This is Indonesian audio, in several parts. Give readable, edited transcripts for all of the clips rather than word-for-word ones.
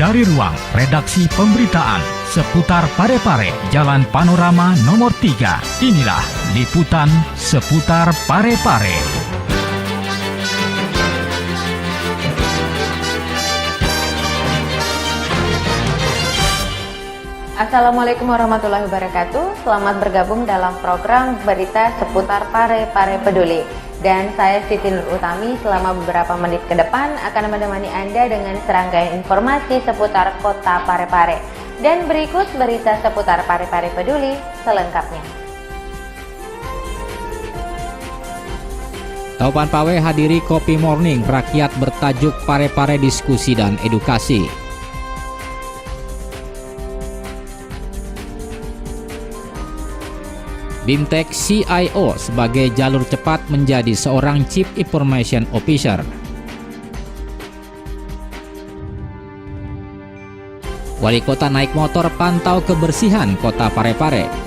Dari ruang redaksi pemberitaan seputar Parepare, Jalan Panorama nomor 3, inilah liputan seputar Parepare. Assalamualaikum warahmatullahi wabarakatuh. Selamat bergabung dalam program berita seputar Parepare Peduli. Dan saya Siti Nur Utami selama beberapa menit ke depan akan menemani Anda dengan serangkaian informasi seputar kota Parepare. Dan berikut berita seputar Parepare Peduli selengkapnya. Taupan Pawe hadiri Kopi Morning rakyat bertajuk Parepare Diskusi dan Edukasi. BIMTEK CIO sebagai jalur cepat menjadi seorang Chief Information Officer. Wali kota naik motor pantau kebersihan kota Parepare.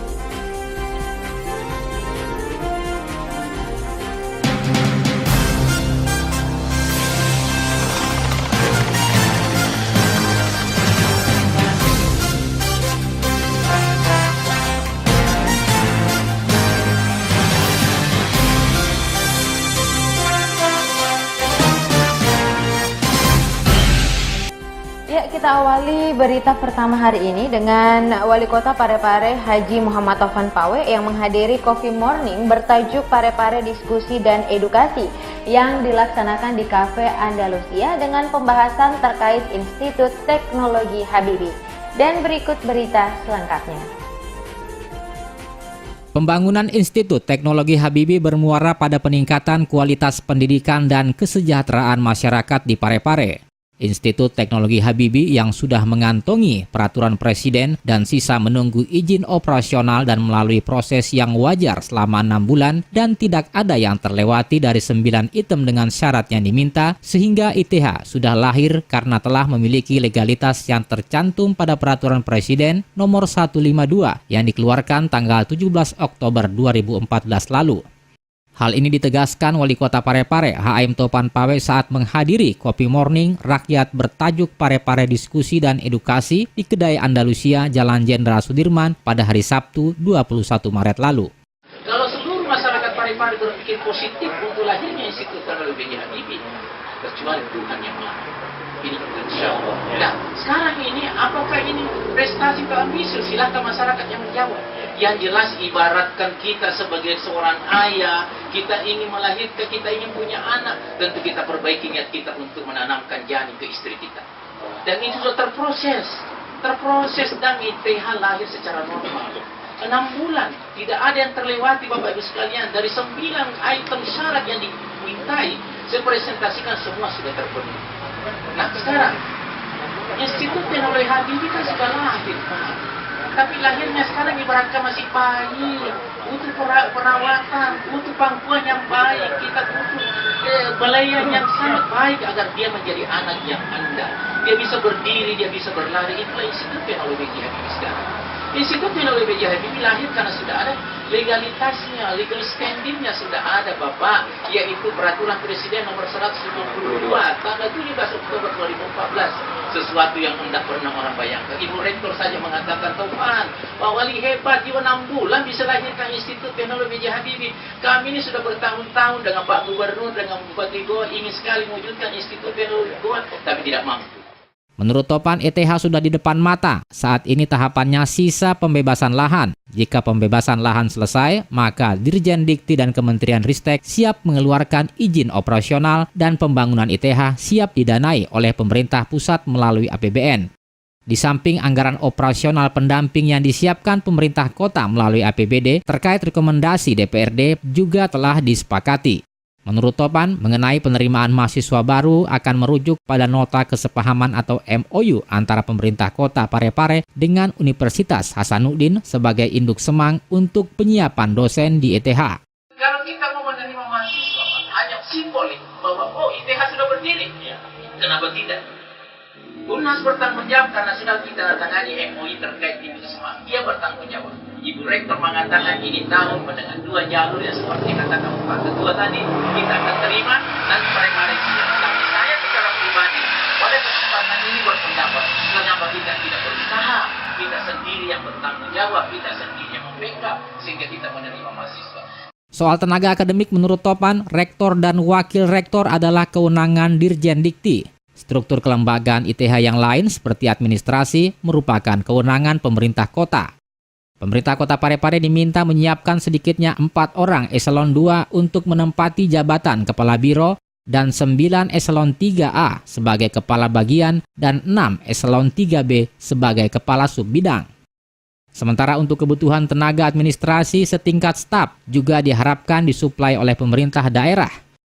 Kita awali berita pertama hari ini dengan Wali Kota Parepare Haji Muhammad Taufan Pawe yang menghadiri Coffee Morning bertajuk Parepare Diskusi dan Edukasi yang dilaksanakan di Cafe Andalusia dengan pembahasan terkait Institut Teknologi Habibie. Dan berikut berita selengkapnya. Pembangunan Institut Teknologi Habibie bermuara pada peningkatan kualitas pendidikan dan kesejahteraan masyarakat di Parepare. Institut Teknologi Habibie yang sudah mengantongi peraturan presiden dan sisa menunggu izin operasional dan melalui proses yang wajar selama 6 bulan dan tidak ada yang terlewati dari 9 item dengan syarat yang diminta sehingga ITH sudah lahir karena telah memiliki legalitas yang tercantum pada peraturan presiden nomor 152 yang dikeluarkan tanggal 17 Oktober 2014 lalu. Hal ini ditegaskan Wali Kota Parepare, HM Taupan Pawe saat menghadiri Kopi Morning rakyat bertajuk Parepare Diskusi dan Edukasi di Kedai Andalusia, Jalan Jenderal Sudirman pada hari Sabtu 21 Maret lalu. Kalau seluruh masyarakat Parepare berpikir positif untuk lahirnya Institut Teknologi Habibie, kecuali Tuhan yang Maha. Ini insya Allah. Nah, sekarang ini apakah ini prestasi atau ambisi? Silakan masyarakat yang menjawab. Yang jelas ibaratkan kita sebagai seorang ayah, kita ingin melahirkan, kita ingin punya anak, tentu kita perbaiki niat kita untuk menanamkan janin ke istri kita. Dan itu sudah terproses dan ITH lahir secara normal. 6 bulan, tidak ada yang terlewati Bapak Ibu sekalian. Dari 9 item syarat yang dimintai, saya presentasikan semua sudah terpenuhi. Nah sekarang, Institut Teknologi Habibie kan sudah lahir. Tapi lahirnya sekarang ibaratkan masih bayi, butuh perawatan, butuh pangkuan yang baik, kita butuh belayan yang sangat baik agar dia menjadi anak yang andal. Dia bisa berdiri, dia bisa berlari. Itulah Institut Teknologi Habibie sekarang. Institut Teknologi Habibie lahir karena sudah ada legalitasnya, legal standingnya sudah ada Bapak, yaitu peraturan Presiden nomor 152 tanggal 17 Oktober 2014. Sesuatu yang tidak pernah orang bayangkan. Ibu Rektor saja mengatakan, Taufan, Pak Wali hebat, dia 6 bulan bisa lahirkan Institut Teknologi Habibie. Kami ini sudah bertahun-tahun dengan Pak Gubernur, dengan Bupati Goa, ingin sekali mewujudkan Institut Teknologi Goa, tapi tidak mampu. Menurut Topan, ETH sudah di depan mata. Saat ini tahapannya sisa pembebasan lahan. Jika pembebasan lahan selesai, maka Dirjen Dikti dan Kementerian Ristek siap mengeluarkan izin operasional dan pembangunan ETH siap didanai oleh pemerintah pusat melalui APBN. Di samping anggaran operasional pendamping yang disiapkan pemerintah kota melalui APBD terkait rekomendasi DPRD juga telah disepakati. Menurut Topan, mengenai penerimaan mahasiswa baru akan merujuk pada nota kesepahaman atau MOU antara pemerintah kota Parepare dengan Universitas Hasanuddin sebagai induk semang untuk penyiapan dosen di ETH. Kalau kita mau menerima mahasiswa, hanya simbolik bahwa ITH sudah berdiri. Ya. Kenapa tidak? Unas bertanggung jawab karena sudah kita tangani MOU terkait induk semang. Dia bertanggung jawab. Ibu Rektor mengatakan ini tahun dengan 2 jalur yang seperti katakan Pak Ketua tadi, kita akan terima nanti Parepare siap. Tapi saya secara pribadi pada kesempatan ini berpendapat kita sendiri yang membackup sehingga kita menerima mahasiswa. Soal tenaga akademik menurut Topan, rektor dan wakil rektor adalah kewenangan Dirjen Dikti. Struktur kelembagaan ITH yang lain seperti administrasi merupakan kewenangan pemerintah kota. Pemerintah Kota Parepare diminta menyiapkan sedikitnya 4 orang eselon 2 untuk menempati jabatan kepala biro dan 9 eselon 3A sebagai kepala bagian dan 6 eselon 3B sebagai kepala subbidang. Sementara untuk kebutuhan tenaga administrasi setingkat staf juga diharapkan disuplai oleh pemerintah daerah.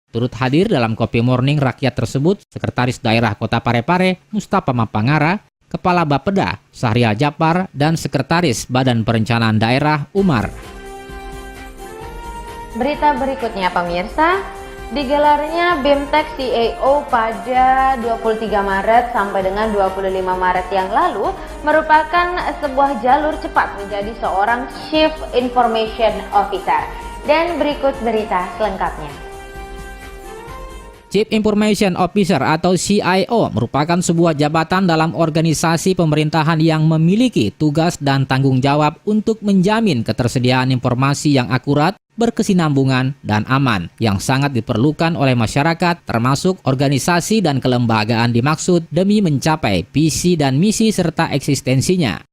Turut hadir dalam Kopi Morning Rakyat tersebut Sekretaris Daerah Kota Parepare Mustafa Mapangara, Kepala Bapeda Syahrial Japar, dan Sekretaris Badan Perencanaan Daerah Umar. Berita berikutnya pemirsa, digelarnya BIMTEK CIO pada 23 Maret sampai dengan 25 Maret yang lalu merupakan sebuah jalur cepat menjadi seorang Chief Information Officer. Dan berikut berita selengkapnya. Chief Information Officer atau CIO merupakan sebuah jabatan dalam organisasi pemerintahan yang memiliki tugas dan tanggung jawab untuk menjamin ketersediaan informasi yang akurat, berkesinambungan, dan aman yang sangat diperlukan oleh masyarakat termasuk organisasi dan kelembagaan dimaksud demi mencapai visi dan misi serta eksistensinya.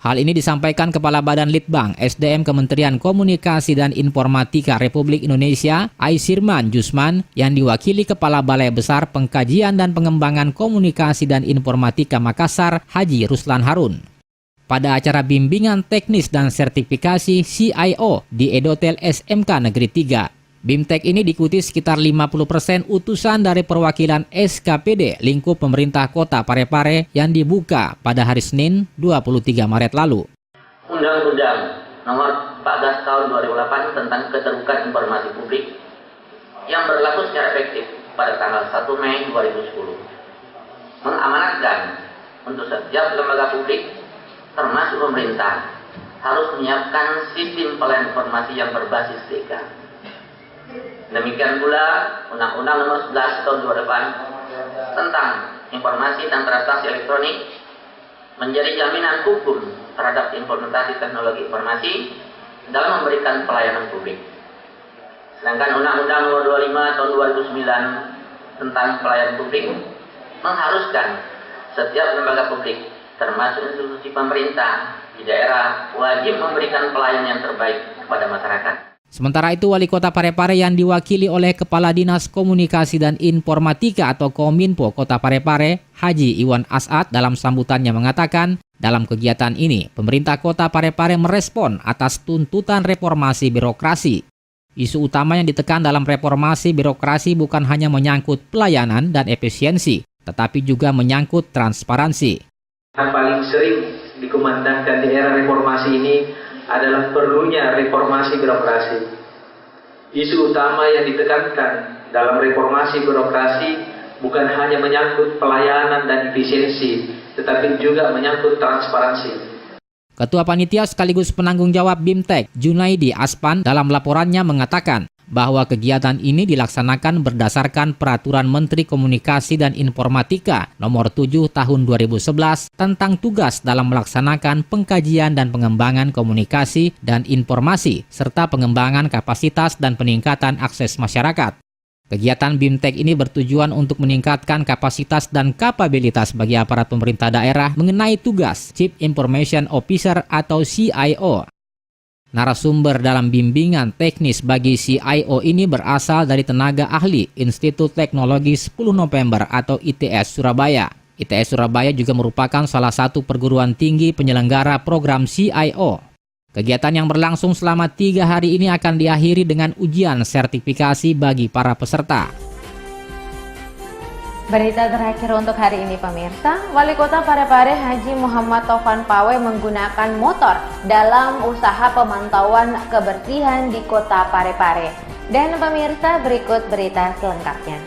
Hal ini disampaikan Kepala Badan Litbang SDM Kementerian Komunikasi dan Informatika Republik Indonesia, Aisirman Jusman, yang diwakili Kepala Balai Besar Pengkajian dan Pengembangan Komunikasi dan Informatika Makassar, Haji Ruslan Harun. Pada acara bimbingan teknis dan sertifikasi CIO di Edotel SMK Negeri 3, BIMTEK ini diikuti sekitar 50% utusan dari perwakilan SKPD lingkup pemerintah Kota Parepare yang dibuka pada hari Senin 23 Maret lalu. Undang-Undang Nomor 14 Tahun 2008 tentang Keterbukaan Informasi Publik yang berlaku secara efektif pada tanggal 1 Mei 2010 mengamanatkan untuk setiap lembaga publik termasuk pemerintah harus menyiapkan sistem pelayanan informasi yang berbasis TK. Demikian pula Undang-Undang Nomor 11 Tahun 2008 tentang Informasi dan Transaksi Elektronik menjadi jaminan hukum terhadap implementasi teknologi informasi dalam memberikan pelayanan publik. Sedangkan Undang-Undang Nomor 25 Tahun 2009 tentang pelayanan publik mengharuskan setiap lembaga publik termasuk institusi pemerintah di daerah wajib memberikan pelayanan yang terbaik kepada masyarakat. Sementara itu, Wali Kota Parepare yang diwakili oleh Kepala Dinas Komunikasi dan Informatika atau Kominfo Kota Parepare, Haji Iwan As'ad dalam sambutannya mengatakan, dalam kegiatan ini, pemerintah Kota Parepare merespon atas tuntutan reformasi birokrasi. Isu utama yang ditekan dalam reformasi birokrasi bukan hanya menyangkut pelayanan dan efisiensi, tetapi juga menyangkut transparansi. Yang paling sering dikumandangkan di era reformasi ini adalah perlunya reformasi birokrasi. Isu utama yang ditekankan dalam reformasi birokrasi bukan hanya menyangkut pelayanan dan efisiensi, tetapi juga menyangkut transparansi. Ketua Panitia sekaligus penanggung jawab BIMTEK, Junaidi Aspan, dalam laporannya mengatakan bahwa kegiatan ini dilaksanakan berdasarkan Peraturan Menteri Komunikasi dan Informatika Nomor 7 Tahun 2011 tentang tugas dalam melaksanakan pengkajian dan pengembangan komunikasi dan informasi serta pengembangan kapasitas dan peningkatan akses masyarakat. Kegiatan BIMTEK ini bertujuan untuk meningkatkan kapasitas dan kapabilitas bagi aparat pemerintah daerah mengenai tugas Chief Information Officer atau CIO. Narasumber dalam bimbingan teknis bagi CIO ini berasal dari tenaga ahli Institut Teknologi 10 November atau ITS Surabaya. ITS Surabaya juga merupakan salah satu perguruan tinggi penyelenggara program CIO. Kegiatan yang berlangsung selama 3 hari ini akan diakhiri dengan ujian sertifikasi bagi para peserta. Berita terakhir untuk hari ini pemirsa, Wali Kota Parepare Haji Muhammad Taufan Pawe menggunakan motor dalam usaha pemantauan kebersihan di Kota Parepare. Dan pemirsa, berikut berita selengkapnya.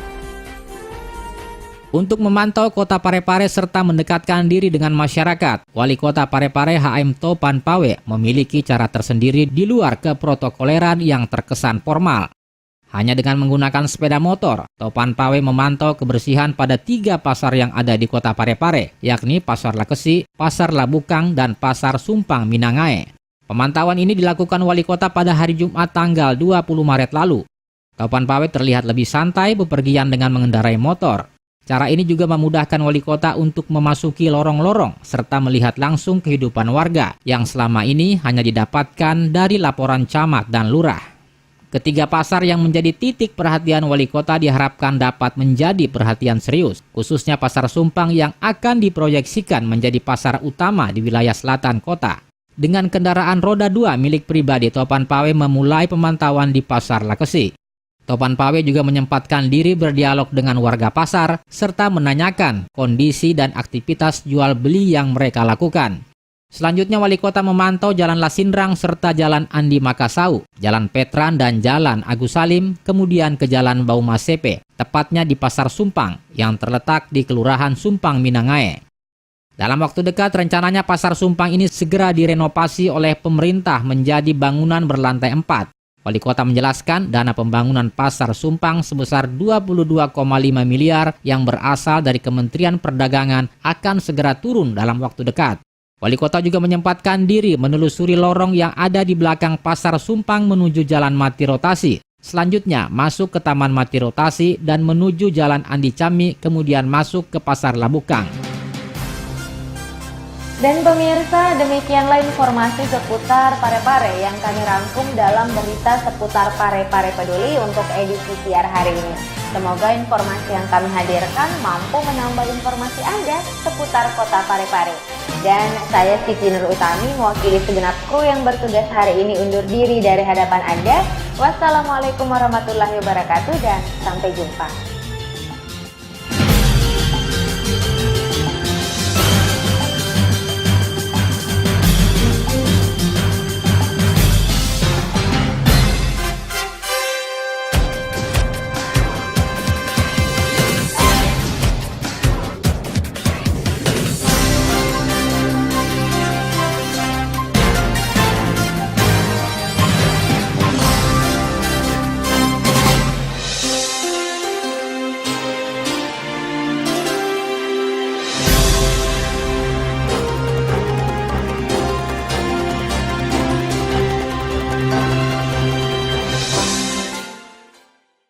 Untuk memantau Kota Parepare serta mendekatkan diri dengan masyarakat, Wali Kota Parepare HM Taufan Pawe memiliki cara tersendiri di luar keprotokoleran yang terkesan formal. Hanya dengan menggunakan sepeda motor, Taufan Pawe memantau kebersihan pada 3 pasar yang ada di Kota Parepare, yakni Pasar Lakesi, Pasar Labukang, dan Pasar Sumpang Minangae. Pemantauan ini dilakukan wali kota pada hari Jumat tanggal 20 Maret lalu. Topan Pawe terlihat lebih santai bepergian dengan mengendarai motor. Cara ini juga memudahkan wali kota untuk memasuki lorong-lorong serta melihat langsung kehidupan warga yang selama ini hanya didapatkan dari laporan camat dan lurah. Ketiga pasar yang menjadi titik perhatian wali kota diharapkan dapat menjadi perhatian serius, khususnya Pasar Sumpang yang akan diproyeksikan menjadi pasar utama di wilayah selatan kota. Dengan kendaraan roda 2 milik pribadi, Topan Pawe memulai pemantauan di Pasar Lakesi. Topan Pawe juga menyempatkan diri berdialog dengan warga pasar, serta menanyakan kondisi dan aktivitas jual beli yang mereka lakukan. Selanjutnya wali kota memantau Jalan Lasindrang serta Jalan Andi Makasau, Jalan Petran dan Jalan Agus Salim, kemudian ke Jalan Baumasepe, tepatnya di Pasar Sumpang yang terletak di Kelurahan Sumpang Minangae. Dalam waktu dekat, rencananya Pasar Sumpang ini segera direnovasi oleh pemerintah menjadi bangunan berlantai 4. Wali kota menjelaskan dana pembangunan Pasar Sumpang sebesar 22,5 miliar yang berasal dari Kementerian Perdagangan akan segera turun dalam waktu dekat. Wali kota juga menyempatkan diri menelusuri lorong yang ada di belakang Pasar Sumpang menuju Jalan Mati Rotasi. Selanjutnya masuk ke Taman Mati Rotasi dan menuju Jalan Andi Cami, kemudian masuk ke Pasar Labukang. Dan pemirsa, demikianlah informasi seputar Parepare yang kami rangkum dalam berita seputar Parepare Peduli untuk edisi siar hari ini. Semoga informasi yang kami hadirkan mampu menambah informasi Anda seputar kota Parepare. Dan saya Siti Nur Utami mewakili segenap kru yang bertugas hari ini undur diri dari hadapan Anda. Wassalamualaikum warahmatullahi wabarakatuh dan sampai jumpa.